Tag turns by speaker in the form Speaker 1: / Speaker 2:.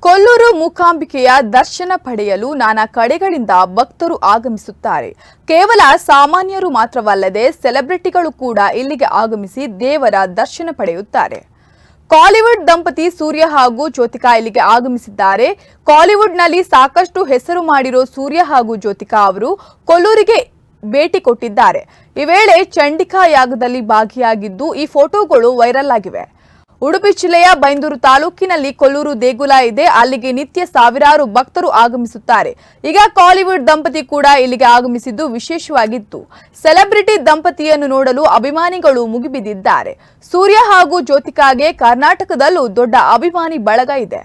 Speaker 1: ಕೊಲ್ಲೂರು ಮೂಕಾಂಬಿಕೆಯ ದರ್ಶನ ಪಡೆಯಲು ನಾನಾ ಕಡೆಗಳಿಂದ ಭಕ್ತರು ಆಗಮಿಸುತ್ತಾರೆ. ಕೇವಲ ಸಾಮಾನ್ಯರು ಮಾತ್ರವಲ್ಲದೆ ಸೆಲೆಬ್ರಿಟಿಗಳು ಕೂಡ ಇಲ್ಲಿಗೆ ಆಗಮಿಸಿ ದೇವರ ದರ್ಶನ ಪಡೆಯುತ್ತಾರೆ. ಕಾಲಿವುಡ್ ದಂಪತಿ ಸೂರ್ಯ ಹಾಗೂ ಜ್ಯೋತಿಕಾ ಇಲ್ಲಿಗೆ ಆಗಮಿಸಿದ್ದಾರೆ. ಕಾಲಿವುಡ್ನಲ್ಲಿ ಸಾಕಷ್ಟು ಹೆಸರು ಮಾಡಿರೋ ಸೂರ್ಯ ಹಾಗೂ ಜ್ಯೋತಿಕಾ ಅವರು ಕೊಲ್ಲೂರಿಗೆ ಭೇಟಿ ಕೊಟ್ಟಿದ್ದಾರೆ. ಈ ವೇಳೆ ಚಂಡಿಕಾ ಯಾಗದಲ್ಲಿ ಭಾಗಿಯಾಗಿದ್ದು ಈ ಫೋಟೋಗಳು ವೈರಲ್ ಆಗಿವೆ. ಉಡುಪಿ ಜಿಲ್ಲೆಯ ಬೈಂದೂರು ತಾಲೂಕಿನಲ್ಲಿ ಕೊಲ್ಲೂರು ದೇಗುಲ ಇದೆ. ಅಲ್ಲಿಗೆ ನಿತ್ಯ ಸಾವಿರಾರು ಭಕ್ತರು ಆಗಮಿಸುತ್ತಾರೆ. ಈಗ ಕಾಲಿವುಡ್ ದಂಪತಿ ಕೂಡ ಇಲ್ಲಿಗೆ ಆಗಮಿಸಿದ್ದು ವಿಶೇಷವಾಗಿತ್ತು. ಸೆಲೆಬ್ರಿಟಿ ದಂಪತಿಯನ್ನು ನೋಡಲು ಅಭಿಮಾನಿಗಳು ಮುಗಿಬಿದ್ದಿದ್ದಾರೆ. ಸೂರ್ಯ ಹಾಗೂ ಜ್ಯೋತಿಕಾಗೆ ಕರ್ನಾಟಕದಲ್ಲೂ ದೊಡ್ಡ ಅಭಿಮಾನಿ ಬಳಗ ಇದೆ.